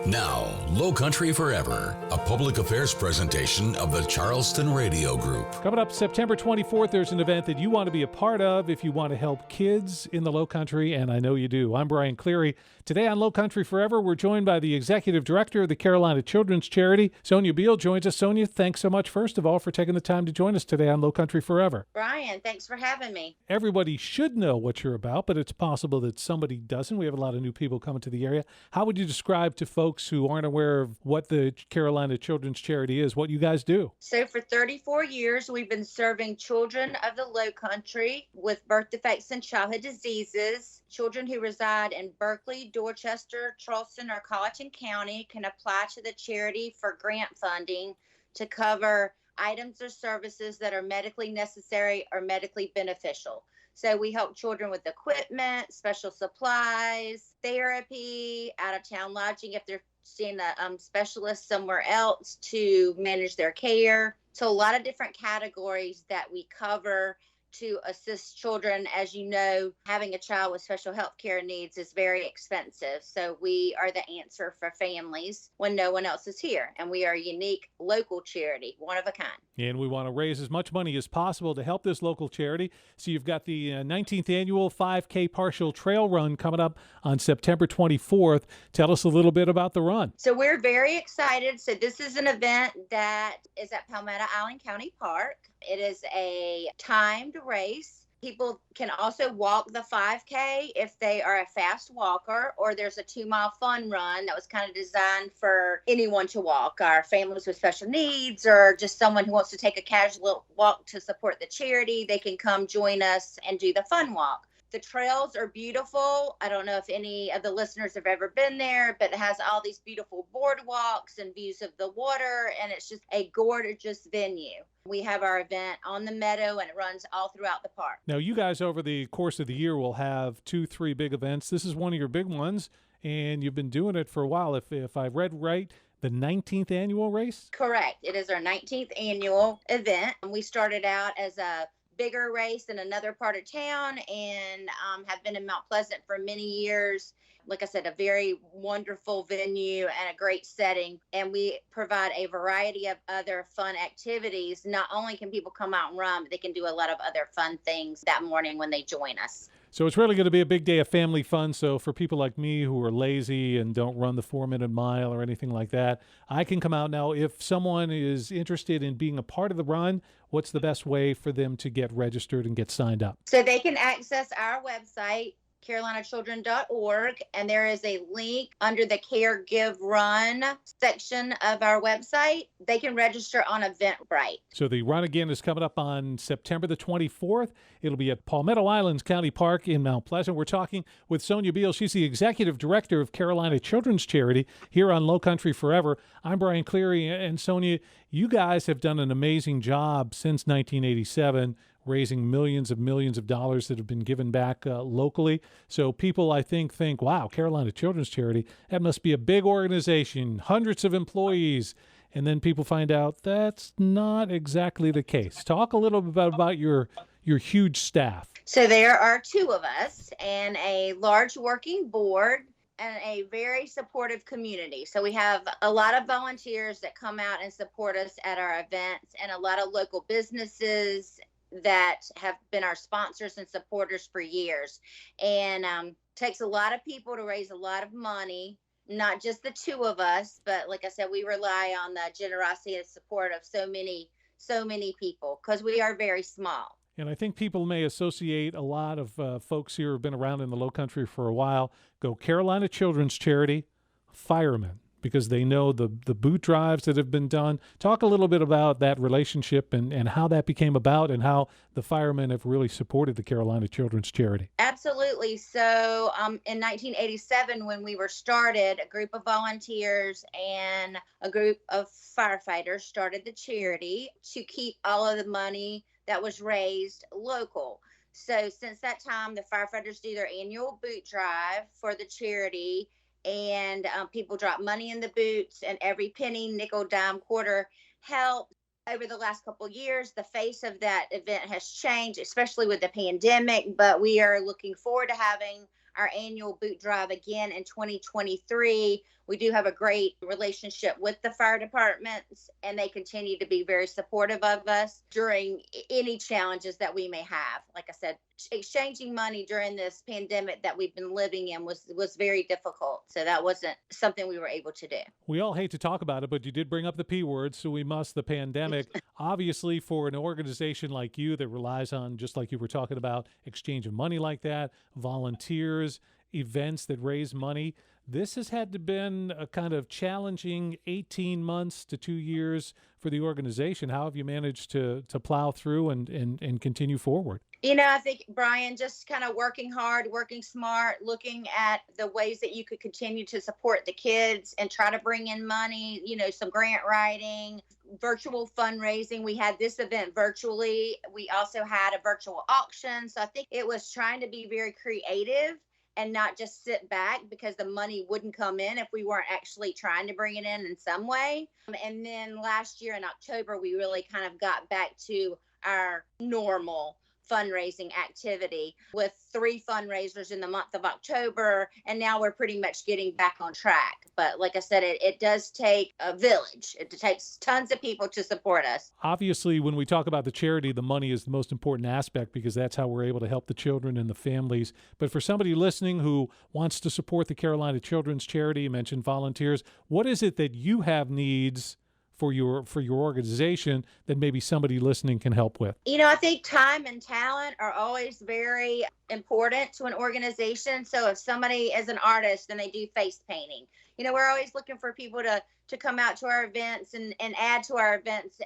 Now, Lowcountry Forever, a public affairs presentation of the Charleston Radio Group. Coming up September 24th, there's an event that you want to be a part of if you want to help kids in the Lowcountry, and I know you do. I'm Brian Cleary. Today on Lowcountry Forever, we're joined by the Executive Director of the Carolina Children's Charity. Sonja Beale joins us. Sonja, thanks so much, first of all, for taking the time to join us today on Lowcountry Forever. Brian, thanks for having me. Everybody should know what you're about, but it's possible that somebody doesn't. We have a lot of new people coming to the area. How would you describe to folks who aren't aware of what the Carolina Children's Charity is, what you guys do? So for 34 years, we've been serving children of the Lowcountry with birth defects and childhood diseases. Children who reside in Berkeley, Dorchester, Charleston, or Colleton County can apply to the charity for grant funding to cover items or services that are medically necessary or medically beneficial. So we help children with equipment, special supplies, therapy, out-of-town lodging if they're seeing a specialist somewhere else to manage their care. So a lot of different categories that we cover to assist children. As you know, having a child with special health care needs is very expensive. So we are the answer for families when no one else is here. And we are a unique local charity, one of a kind. And we want to raise as much money as possible to help this local charity. So you've got the 19th annual 5K partial trail run coming up on September 24th. Tell us a little bit about the run. So we're very excited. So this is an event that is at Palmetto Island County Park. It is a timed race. People can also walk the 5K if they are a fast walker, or there's a 2-mile fun run that was kind of designed for anyone to walk, our families with special needs, or just someone who wants to take a casual walk to support the charity. They can come join us and do the fun walk. The trails are beautiful. I don't know if any of the listeners have ever been there, but it has all these beautiful boardwalks and views of the water, and it's just a gorgeous venue. We have our event on the meadow, and it runs all throughout the park. Now, you guys over the course of the year will have 2-3 big events. This is one of your big ones, and you've been doing it for a while. If I read right, the 19th annual race? Correct. It is our 19th annual event. We started out as a bigger race in another part of town and have been in Mount Pleasant for many years. Like I said, a very wonderful venue and a great setting. And we provide a variety of other fun activities. Not only can people come out and run, but they can do a lot of other fun things that morning when they join us. So it's really going to be a big day of family fun. So for people like me who are lazy and don't run the 4-minute mile or anything like that, I can come out now. If someone is interested in being a part of the run, what's the best way for them to get registered and get signed up? So they can access our website, carolinachildren.org, and there is a link under the Care Give Run section of our website. They can register on Eventbrite. So the run again is coming up on September the 24th. It'll be at Palmetto Islands County Park in Mount Pleasant. We're talking with Sonja Beale. She's the Executive Director of Carolina Children's Charity here on Lowcountry Forever. I'm Brian Cleary, and Sonja, you guys have done an amazing job since 1987 raising millions of dollars that have been given back locally. So people, I think, wow, Carolina Children's Charity, that must be a big organization, hundreds of employees. And then people find out that's not exactly the case. Talk a little bit about your huge staff. So there are 2 of us and a large working board and a very supportive community. So we have a lot of volunteers that come out and support us at our events, and a lot of local businesses that have been our sponsors and supporters for years. And takes a lot of people to raise a lot of money, not just the 2 of us, but like I said, we rely on the generosity and support of so many people because we are very small. And I think people may associate a lot of folks here who have been around in the Lowcountry for a while, go Carolina Children's Charity, firemen, because they know the boot drives that have been done. Talk a little bit about that relationship and how that became about and how the firemen have really supported the Carolina Children's Charity. Absolutely. So in 1987, when we were started, a group of volunteers and a group of firefighters started the charity to keep all of the money that was raised local. So since that time, the firefighters do their annual boot drive for the charity, and people drop money in the boots, and every penny, nickel, dime, quarter helps. Over the last couple of years, the face of that event has changed, especially with the pandemic, but we are looking forward to having our annual boot drive again in 2023. We do have a great relationship with the fire departments, and they continue to be very supportive of us during any challenges that we may have. Like I said, exchanging money during this pandemic that we've been living in was very difficult. So that wasn't something we were able to do. We all hate to talk about it, but you did bring up the P word, so we must. The pandemic, obviously, for an organization like you that relies on, just like you were talking about, exchange of money like that, volunteers, events that raise money, this has had to been a kind of challenging 18 months to 2 years for the organization. How have you managed to plow through and continue forward? I think, Brian, just kind of working hard, working smart, looking at the ways that you could continue to support the kids and try to bring in money, some grant writing, virtual fundraising. We had this event virtually. We also had a virtual auction. So I think it was trying to be very creative and not just sit back because the money wouldn't come in if we weren't actually trying to bring it in some way. And then last year in October, we really kind of got back to our normal fundraising activity with 3 fundraisers in the month of October. And now we're pretty much getting back on track. But like I said, it does take a village. It takes tons of people to support us. Obviously, when we talk about the charity, the money is the most important aspect because that's how we're able to help the children and the families. But for somebody listening who wants to support the Carolina Children's Charity, you mentioned volunteers, what is it that you have needs for your organization that maybe somebody listening can help with? I think time and talent are always very important to an organization. So if somebody is an artist and they do face painting, we're always looking for people to come out to our events and add to our events,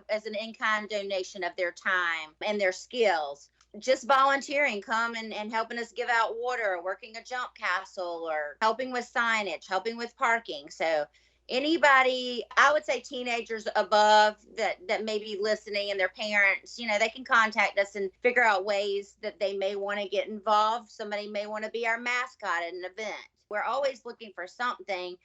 as an in-kind donation of their time and their skills. Just volunteering, come and helping us give out water, or working a jump castle, or helping with signage, helping with parking. So anybody, I would say teenagers above that may be listening and their parents, they can contact us and figure out ways that they may want to get involved. Somebody may want to be our mascot at an event. We're always looking for something.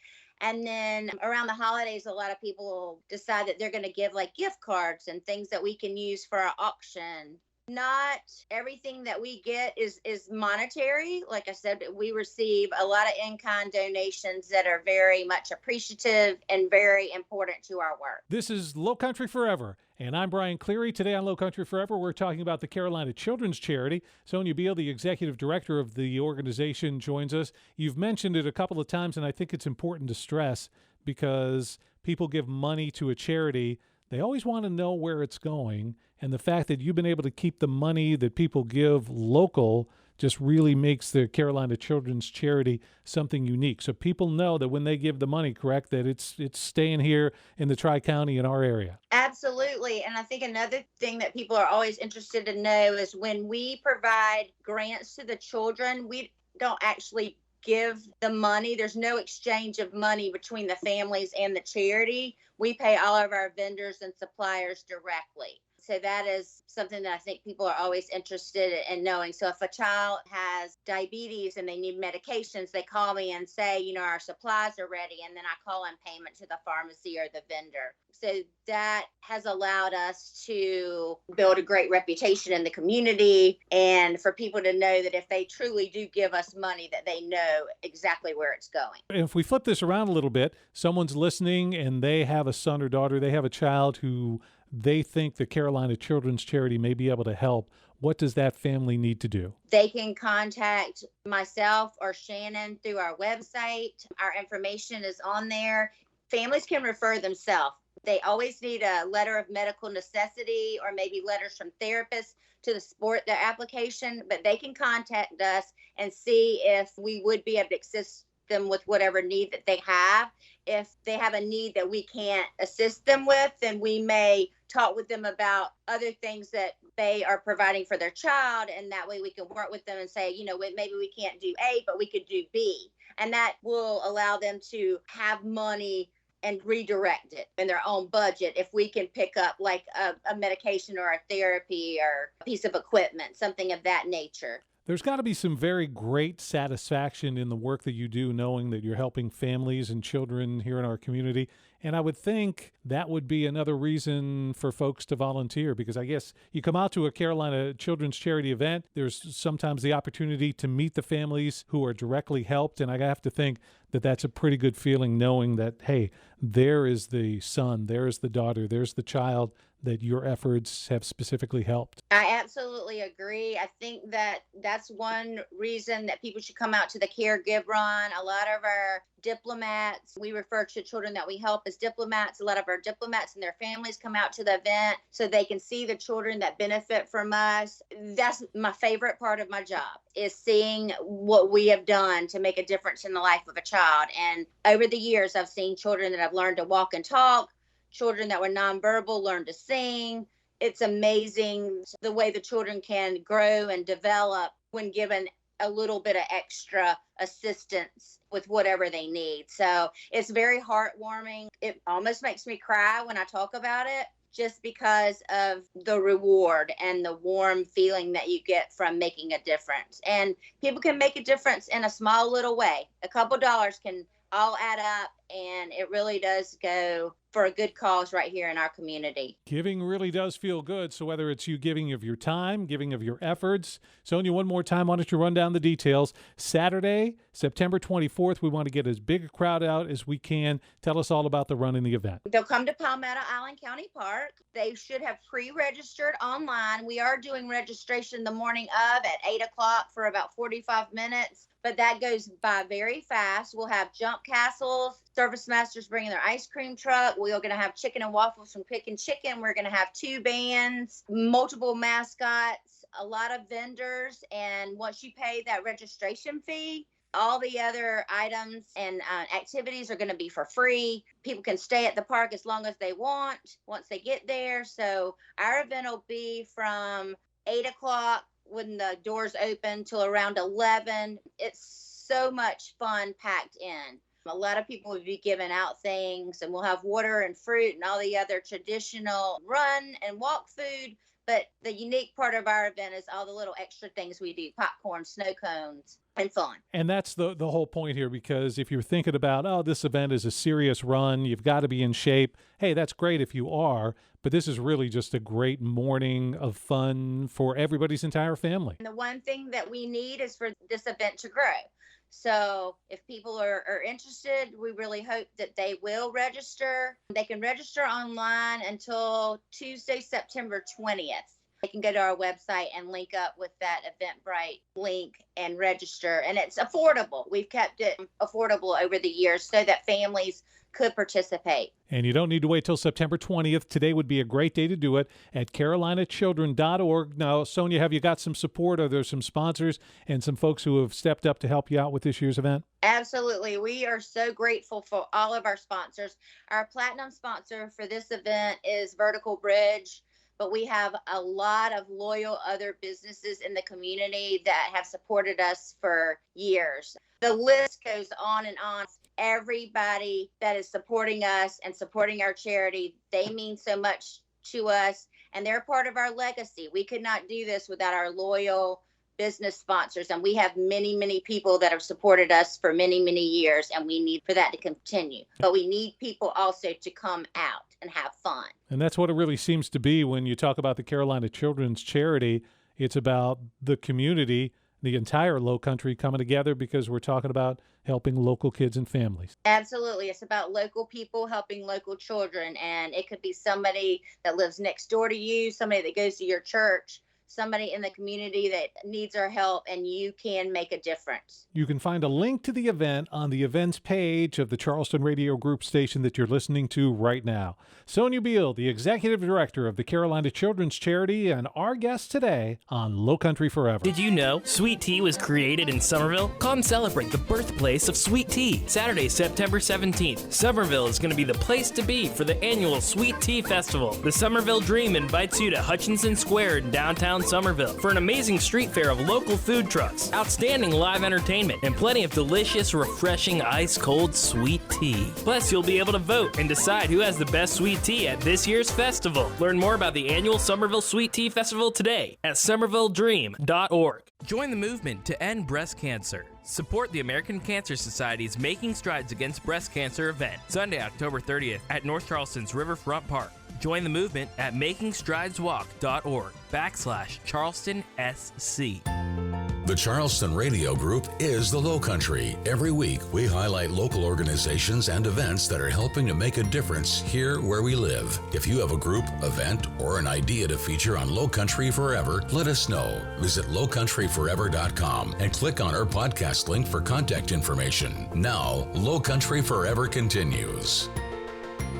And then around the holidays, a lot of people decide that they're going to give like gift cards and things that we can use for our auction. Not everything that we get is monetary. Like I said, we receive a lot of in-kind donations that are very much appreciative and very important to our work. This is Lowcountry Forever, and I'm Brian Cleary. Today on Lowcountry Forever, we're talking about the Carolina Children's Charity. Sonja Beale, the executive director of the organization, joins us. You've mentioned it a couple of times, and I think it's important to stress because people give money to a charity. They always want to know where it's going, and the fact that you've been able to keep the money that people give local just really makes the Carolina Children's Charity something unique. So people know that when they give the money, correct, that it's staying here in the Tri-County in our area. Absolutely. And I think another thing that people are always interested to know is when we provide grants to the children, we don't actually give the money. There's no exchange of money between the families and the charity. We pay all of our vendors and suppliers directly. So that is something that I think people are always interested in knowing. So if a child has diabetes and they need medications, they call me and say, our supplies are ready. And then I call in payment to the pharmacy or the vendor. So that has allowed us to build a great reputation in the community and for people to know that if they truly do give us money, that they know exactly where it's going. If we flip this around a little bit, someone's listening and they have a son or daughter, they have a child who they think the Carolina Children's Charity may be able to help. What does that family need to do? They can contact myself or Shannon through our website. Our information is on there. Families can refer themselves. They always need a letter of medical necessity or maybe letters from therapists to support their application, but they can contact us and see if we would be able to assist them with whatever need that they have. If they have a need that we can't assist them with, then we may talk with them about other things that they are providing for their child. And that way we can work with them and say, maybe we can't do A, but we could do B. And that will allow them to have money and redirect it in their own budget if we can pick up like a medication or a therapy or a piece of equipment, something of that nature. There's got to be some very great satisfaction in the work that you do, knowing that you're helping families and children here in our community. And I would think that would be another reason for folks to volunteer, because I guess you come out to a Carolina Children's Charity event, there's sometimes the opportunity to meet the families who are directly helped. And I have to think that that's a pretty good feeling, knowing that, hey, there is the son, there's the daughter, there's the child that your efforts have specifically helped. I absolutely agree. I think that that's one reason that people should come out to the Care Give Run. A lot of our diplomats, we refer to children that we help as diplomats. A lot of our diplomats and their families come out to the event so they can see the children that benefit from us. That's my favorite part of my job, is seeing what we have done to make a difference in the life of a child. And over the years, I've seen children that have learned to walk and talk, children that were nonverbal learn to sing. It's amazing the way the children can grow and develop when given a little bit of extra assistance with whatever they need. So it's very heartwarming. It almost makes me cry when I talk about it, just because of the reward and the warm feeling that you get from making a difference. And people can make a difference in a small little way. A couple dollars can all add up, and it really does go for a good cause right here in our community. Giving really does feel good. So whether it's you giving of your time, giving of your efforts. Sonja, one more time, why don't you run down the details? Saturday, September 24th, we want to get as big a crowd out as we can. Tell us all about the run and the event. They'll come to Palmetto Island County Park. They should have pre-registered online. We are doing registration the morning of at 8 o'clock for about 45 minutes. But that goes by very fast. We'll have jump castles, service masters bringing their ice cream truck. We're going to have chicken and waffles from Pickin' Chicken. We're going to have 2 bands, multiple mascots, a lot of vendors. And once you pay that registration fee, all the other items and activities are going to be for free. People can stay at the park as long as they want once they get there. So our event will be from 8 o'clock when the doors open till around 11. It's so much fun packed in. A lot of people will be giving out things, and we'll have water and fruit and all the other traditional run and walk food. But the unique part of our event is all the little extra things we do: popcorn, snow cones, and fun. And that's the whole point here, because if you're thinking about, oh, this event is a serious run, you've got to be in shape. Hey, that's great if you are, but this is really just a great morning of fun for everybody's entire family. And the one thing that we need is for this event to grow. So if people are interested, we really hope that they will register. They can register online until Tuesday, September 20th. They can go to our website and link up with that Eventbrite link and register. And it's affordable. We've kept it affordable over the years so that families could participate. And you don't need to wait till September 20th. Today would be a great day to do it at carolinachildren.org. Now, Sonja, have you got some support? Are there some sponsors and some folks who have stepped up to help you out with this year's event? Absolutely. We are so grateful for all of our sponsors. Our platinum sponsor for this event is Vertical Bridge, but we have a lot of loyal other businesses in the community that have supported us for years. The list goes on and on. Everybody that is supporting us and supporting our charity, they mean so much to us, and they're part of our legacy. We could not do this without our loyal business sponsors, and we have many, many people that have supported us for many, many years, and we need for that to continue. But we need people also to come out and have fun. And that's what it really seems to be when you talk about the Carolina Children's Charity. It's about the community, the entire Lowcountry coming together, because we're talking about helping local kids and families. Absolutely. It's about local people helping local children. And it could be somebody that lives next door to you, somebody that goes to your church, somebody in the community that needs our help, and you can make a difference. You can find a link to the event on the events page of the Charleston Radio Group station that you're listening to right now. Sonja Beale, the Executive Director of the Carolina Children's Charity, and our guest today on Lowcountry Forever. Did you know sweet tea was created in Somerville? Come celebrate the birthplace of sweet tea. Saturday, September 17th. Somerville is going to be the place to be for the annual Sweet Tea Festival. The Somerville Dream invites you to Hutchinson Square in downtown downtown Somerville for an amazing street fair of local food trucks, outstanding live entertainment, and plenty of delicious, refreshing, ice-cold sweet tea. Plus, you'll be able to vote and decide who has the best sweet tea at this year's festival. Learn more about the annual Somerville Sweet Tea Festival today at somervilledream.org. Join the movement to end breast cancer. Support the American Cancer Society's Making Strides Against Breast Cancer event, Sunday, October 30th at North Charleston's Riverfront Park. Join the movement at makingstrideswalk.org/CharlestonSC. The Charleston Radio Group is the Lowcountry. Every week, we highlight local organizations and events that are helping to make a difference here where we live. If you have a group, event, or an idea to feature on Lowcountry Forever, let us know. Visit lowcountryforever.com and click on our podcast link for contact information. Now, Lowcountry Forever continues.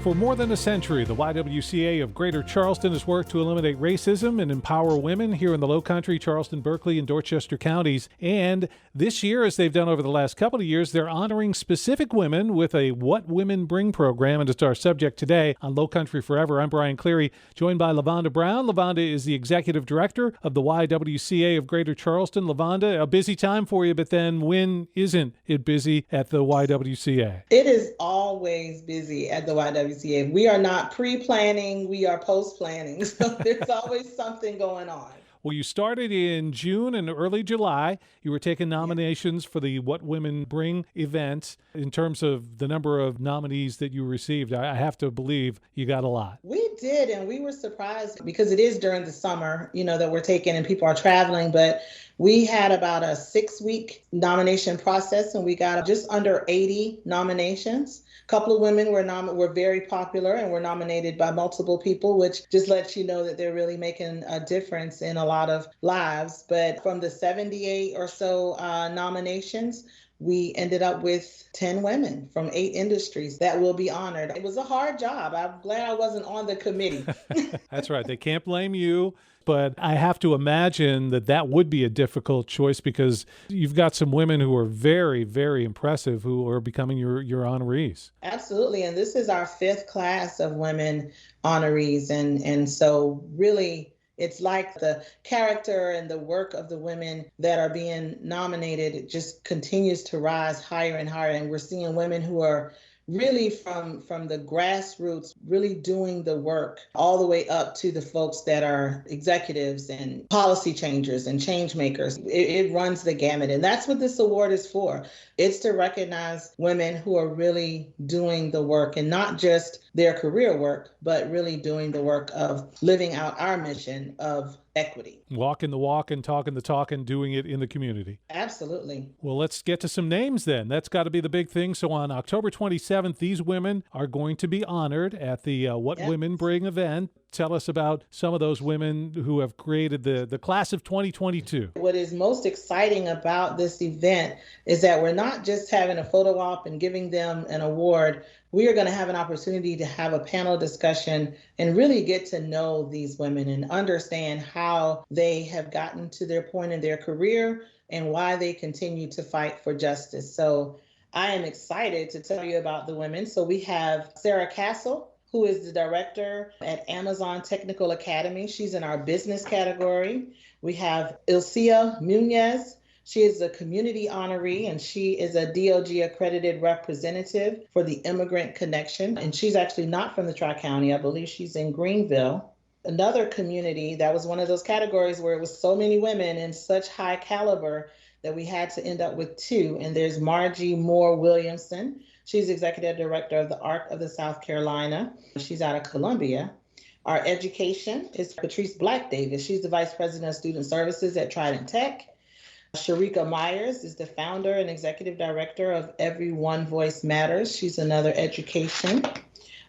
For more than a century, the YWCA of Greater Charleston has worked to eliminate racism and empower women here in the Lowcountry, Charleston, Berkeley, and Dorchester counties. And this year, as they've done over the last couple of years, they're honoring specific women with a What Women Bring program. And it's our subject today on Lowcountry Forever. I'm Brian Cleary, joined by LaVanda Brown. LaVanda is the executive director of the YWCA of Greater Charleston. LaVanda, a busy time for you, but then when isn't it busy at the YWCA? It is always busy at the YWCA. We are not pre-planning, we are post-planning. So there's always something going on. Well, you started in June and early July. You were taking nominations for the What Women Bring event. In terms of the number of nominees that you received, I have to believe you got a lot. We did, and we were surprised because it is during the summer, that we're taking and people are traveling, but we had about a 6-week nomination process and we got just under 80 nominations. A couple of women were very popular and were nominated by multiple people, which just lets you know that they're really making a difference in a lot of lives. But from the 78 or so nominations, we ended up with 10 women from 8 industries that will be honored. It was a hard job. I'm glad I wasn't on the committee. That's right. They can't blame you. But I have to imagine that would be a difficult choice because you've got some women who are very, very impressive who are becoming your honorees. Absolutely. And this is our 5th class of women honorees. And so really, it's like the character and the work of the women that are being nominated just continues to rise higher and higher. And we're seeing women who are really from the grassroots, really doing the work all the way up to the folks that are executives and policy changers and change makers. It runs the gamut. And that's what this award is for. It's to recognize women who are really doing the work and not just their career work, but really doing the work of living out our mission of equity. Walking the walk and talking the talk and doing it in the community. Absolutely. Well, let's get to some names then. That's got to be the big thing. So on October 27th, these women are going to be honored at the What Women Bring event. Tell us about some of those women who have created the class of 2022. What is most exciting about this event is that we're not just having a photo op and giving them an award. We are going to have an opportunity to have a panel discussion and really get to know these women and understand how they have gotten to their point in their career and why they continue to fight for justice. So I am excited to tell you about the women. So we have Sarah Castle, who is the director at Amazon Technical Academy. She's in our business category. We have Ilcia Munez. She is a community honoree, and she is a DOG accredited representative for the Immigrant Connection. And she's actually not from the Tri-County. I believe she's in Greenville. Another community, that was one of those categories where it was so many women and such high caliber that we had to end up with 2. And there's Margie Moore Williamson. She's executive director of the ARC of the South Carolina. She's out of Columbia. Our education is Patrice Black Davis. She's the vice president of student services at Trident Tech. Sharika Myers is the founder and executive director of Every One Voice Matters. She's another education.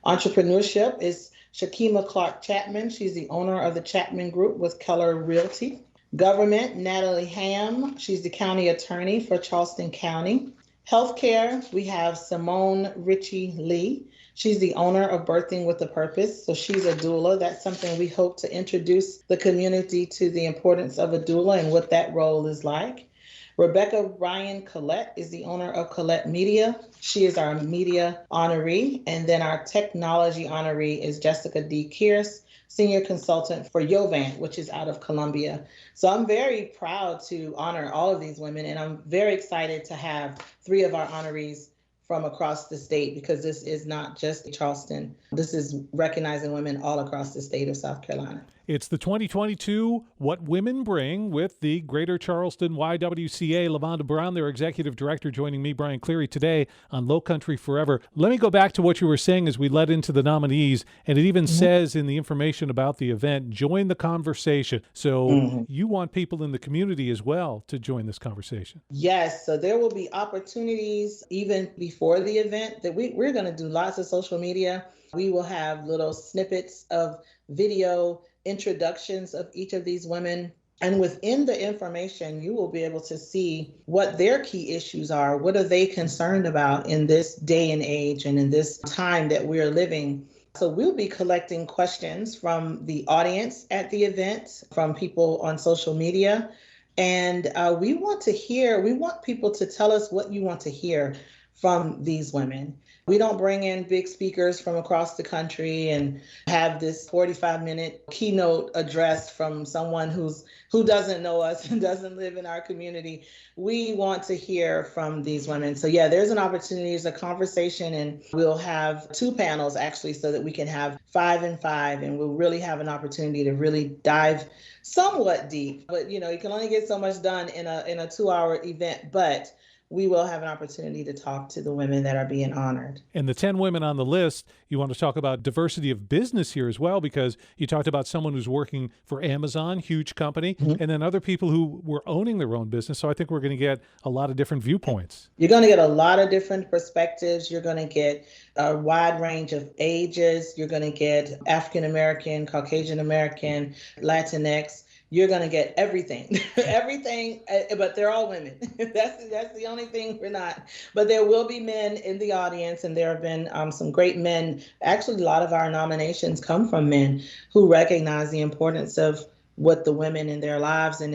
Entrepreneurship is Shakima Clark Chapman. She's the owner of the Chapman Group with Keller Realty. Government, Natalie Ham. She's the county attorney for Charleston County. Healthcare, we have Simone Ritchie Lee. She's the owner of Birthing with a Purpose, so she's a doula. That's something we hope to introduce the community to the importance of a doula and what that role is like. Rebecca Ryan Collette is the owner of Collette Media. She is our media honoree. And then our technology honoree is Jessica D. Kearse. senior consultant for Yovant, which is out of Colombia. So I'm very proud to honor all of these women, and I'm very excited to have 3 of our honorees from across the state, because this is not just Charleston. This is recognizing women all across the state of South Carolina. It's the 2022 What Women Bring with the Greater Charleston YWCA. LaVanda Brown, their executive director, joining me, Brian Cleary, today on Lowcountry Forever. Let me go back to what you were saying as we led into the nominees, and it even says in the information about the event, join the conversation. So you want people in the community as well to join this conversation. Yes, so there will be opportunities even before the event that we're going to do lots of social media. We will have little snippets of video introductions of each of these women. And within the information, you will be able to see what their key issues are. What are they concerned about in this day and age and in this time that we're living? So we'll be collecting questions from the audience at the event, from people on social media. And we want people to tell us what you want to hear from these women. We don't bring in big speakers from across the country and have this 45-minute keynote address from someone who doesn't know us and doesn't live in our community. We want to hear from these women. So yeah, there's an opportunity, there's a conversation, and we'll have 2 panels actually, so that we can have 5 and 5, and we'll really have an opportunity to really dive somewhat deep. But you can only get so much done in a 2-hour event, but we will have an opportunity to talk to the women that are being honored. And the 10 women on the list, you want to talk about diversity of business here as well, because you talked about someone who's working for Amazon, huge company, and then other people who were owning their own business. So I think we're going to get a lot of different viewpoints. You're going to get a lot of different perspectives. You're going to get a wide range of ages. You're going to get African American, Caucasian American, Latinx. You're going to get everything, but they're all women. That's the only thing we're not. But there will be men in the audience, and there have been some great men. Actually, a lot of our nominations come from men who recognize the importance of what the women in their lives and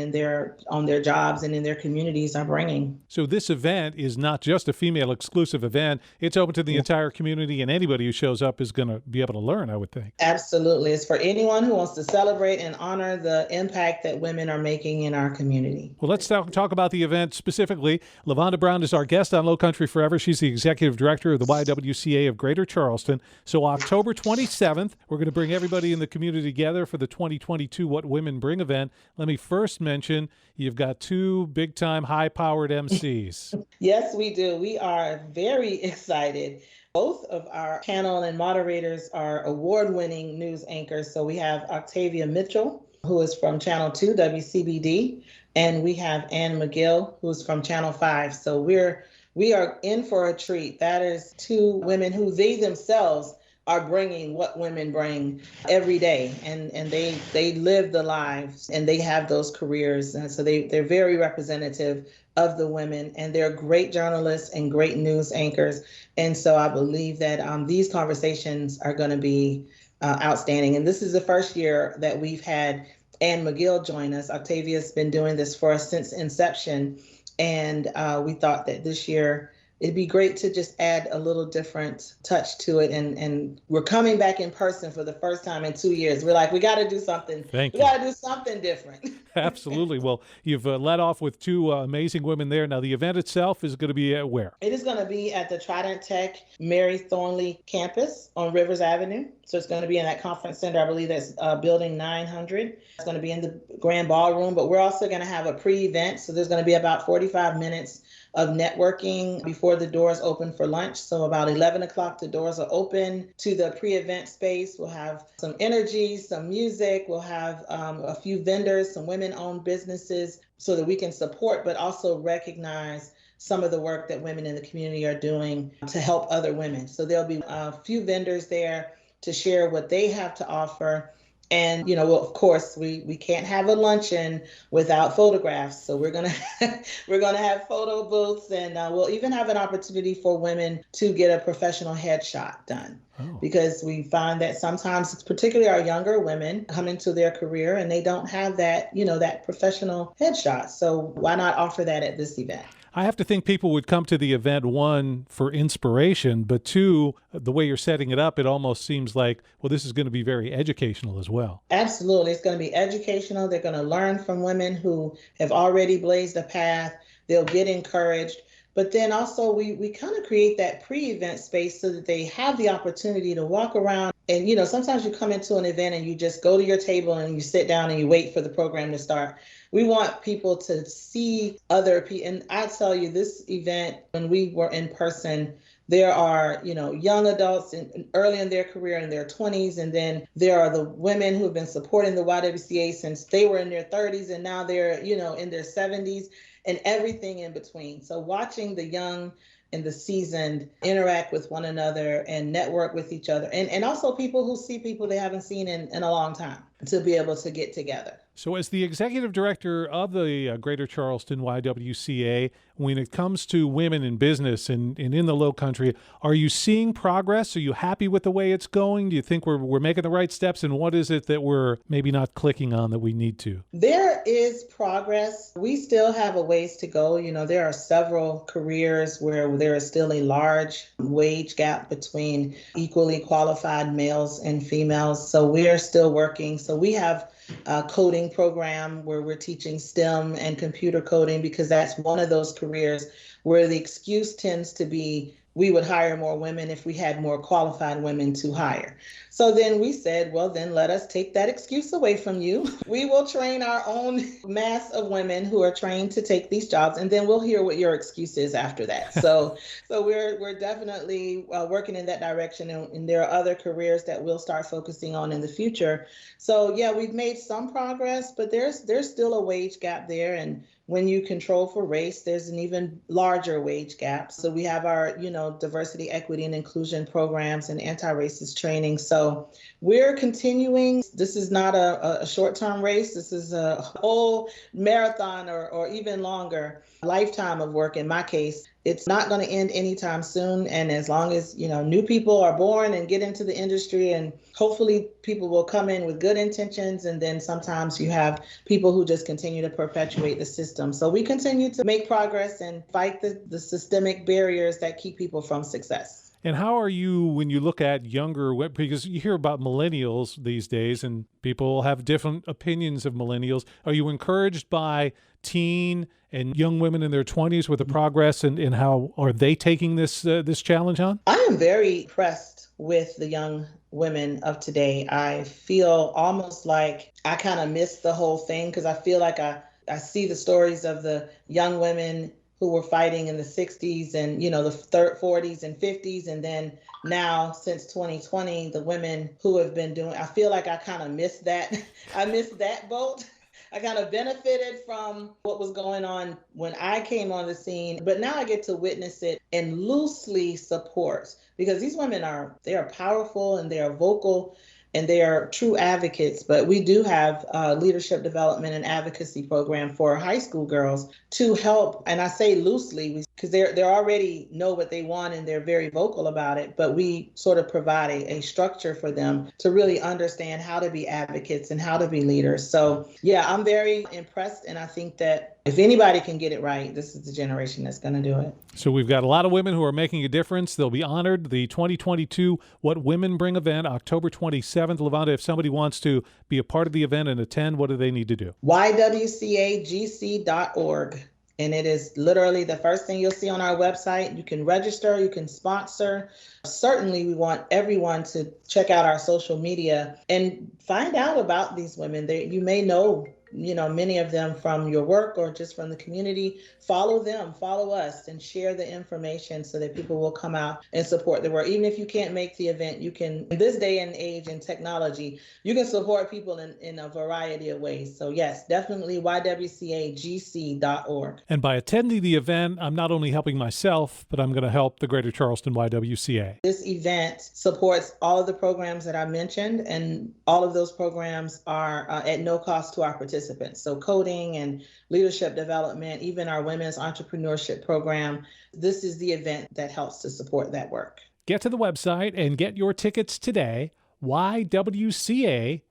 on their jobs and in their communities are bringing. So this event is not just a female exclusive event. It's open to the entire community, and anybody who shows up is going to be able to learn, I would think. Absolutely. It's for anyone who wants to celebrate and honor the impact that women are making in our community. Well, let's talk about the event specifically. LaVanda Brown is our guest on Lowcountry Forever. She's the executive director of the YWCA of Greater Charleston. So October 27th, we're going to bring everybody in the community together for the 2022 What Women Bring event. Let me first mention you've got 2 big-time, high-powered MCs. Yes, we do. We are very excited. Both of our panel and moderators are award-winning news anchors. So we have Octavia Mitchell, who is from Channel 2, WCBD, and we have Ann McGill, who's from Channel 5. So we are in for a treat. That is 2 women who they themselves are bringing what women bring every day, and they live the lives, and they have those careers, and so they're very representative of the women, and they're great journalists and great news anchors. And so I believe that these conversations are going to be outstanding. And this is the first year that we've had Ann McGill join us. Octavia's been doing this for us since inception, and we thought that this year it'd be great to just add a little different touch to it. And we're coming back in person for the first time in 2 years. We're like, we got to do something. We got to do something different. Absolutely. Well, you've led off with 2 amazing women there. Now, the event itself is going to be at where? It is going to be at the Trident Tech Mary Thornley campus on Rivers Avenue. So it's going to be in that conference center. I believe that's building 900. It's going to be in the grand ballroom, but we're also going to have a pre-event. So there's going to be about 45 minutes of networking before the doors open for lunch. So about 11 o'clock, the doors are open to the pre-event space. We'll have some energy, some music. We'll have a few vendors, some women-owned businesses, so that we can support, but also recognize some of the work that women in the community are doing to help other women. So there'll be a few vendors there to share what they have to offer. And, well, of course, we can't have a luncheon without photographs. So we're gonna have photo booths, and we'll even have an opportunity for women to get a professional headshot done. Because we find that sometimes, particularly our younger women, come into their career and they don't have that, that professional headshot. So why not offer that at this event? I have to think people would come to the event, one, for inspiration, but two, the way you're setting it up, it almost seems like, well, this is going to be very educational as well. Absolutely. It's going to be educational. They're going to learn from women who have already blazed a path. They'll get encouraged. But then also we kind of create that pre-event space so that they have the opportunity to walk around. And, sometimes you come into an event and you just go to your table and you sit down and you wait for the program to start. We want people to see other people. And I tell you, this event, when we were in person, there are, young adults early in their career in their 20s. And then there are the women who have been supporting the YWCA since they were in their 30s. And now they're, in their 70s. And everything in between. So watching the young and the seasoned interact with one another and network with each other. And also people who see people they haven't seen in a long time to be able to get together. So as the executive director of the Greater Charleston YWCA, when it comes to women in business and in the Lowcountry, are you seeing progress? Are you happy with the way it's going? Do you think we're making the right steps? And what is it that we're maybe not clicking on that we need to? There is progress. We still have a ways to go. There are several careers where there is still a large wage gap between equally qualified males and females. So we are still working. So we have a coding program where we're teaching STEM and computer coding because that's one of those careers where the excuse tends to be we would hire more women if we had more qualified women to hire. So then we said, well, then let us take that excuse away from you. We will train our own mass of women who are trained to take these jobs, and then we'll hear what your excuse is after that. So we're definitely working in that direction, and there are other careers that we'll start focusing on in the future. So yeah, we've made some progress, but there's still a wage gap there, and when you control for race, there's an even larger wage gap. So we have our, diversity, equity, and inclusion programs and anti-racist training. So we're continuing. This is not a short-term race. This is a whole marathon or even longer lifetime of work in my case. It's not going to end anytime soon. And as long as, new people are born and get into the industry, and hopefully people will come in with good intentions. And then sometimes you have people who just continue to perpetuate the system. So we continue to make progress and fight the systemic barriers that keep people from success. And how are you when you look at younger, because you hear about millennials these days and people have different opinions of millennials. Are you encouraged by teen and young women in their 20s with the progress and how are they taking this challenge on? I am very impressed with the young women of today. I feel almost like I kind of missed the whole thing because I feel like I see the stories of the young women who were fighting in the 60s and, the 40s and 50s. And then now since 2020, the women who have been doing, I feel like I kind of missed that. I missed that boat. I kind of benefited from what was going on when I came on the scene, but now I get to witness it and loosely support because these women they are powerful and they are vocal and they are true advocates. But we do have a leadership development and advocacy program for high school girls to help. And I say loosely because they already know what they want and they're very vocal about it. But we sort of provide a structure for them to really understand how to be advocates and how to be leaders. So yeah, I'm very impressed. And I think that if anybody can get it right, this is the generation that's going to do it. So we've got a lot of women who are making a difference. They'll be honored. The 2022 What Women Bring event, October 27th. LaVanda, if somebody wants to be a part of the event and attend, what do they need to do? YWCAGC.org. And it is literally the first thing you'll see on our website. You can register, you can sponsor. Certainly, we want everyone to check out our social media and find out about these women. You may know many of them from your work or just from the community. Follow them, follow us, and share the information so that people will come out and support the work. Even if you can't make the event, you can, in this day and age and technology, you can support people in a variety of ways. So yes, definitely YWCAGC.org. And by attending the event, I'm not only helping myself, but I'm going to help the Greater Charleston YWCA. This event supports all of the programs that I mentioned, and all of those programs are at no cost to our participants. So coding and leadership development, even our women's entrepreneurship program. This is the event that helps to support that work. Get to the website and get your tickets today, YWCAGC.org.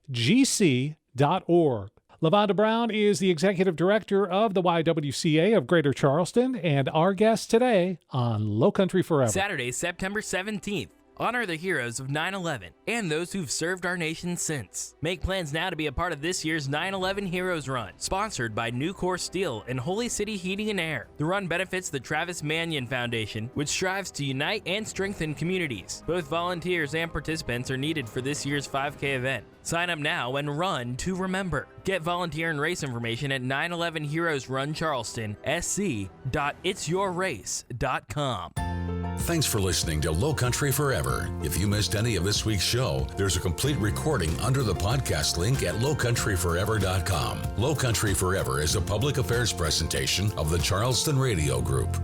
LaVanda Brown is the executive director of the YWCA of Greater Charleston and our guest today on Lowcountry Forever. Saturday, September 17th. Honor the heroes of 9/11 and those who've served our nation since. Make plans now to be a part of this year's 9/11 Heroes Run, sponsored by Nucor Steel and Holy City Heating and Air. The run benefits the Travis Manion Foundation, which strives to unite and strengthen communities. Both volunteers and participants are needed for this year's 5K event. Sign up now and run to remember. Get volunteer and race information at 9/11 Heroes Run Charleston, sc.itsyourrace.com. Thanks for listening to Lowcountry Forever. If you missed any of this week's show, there's a complete recording under the podcast link at lowcountryforever.com. Lowcountry Forever is a public affairs presentation of the Charleston Radio Group.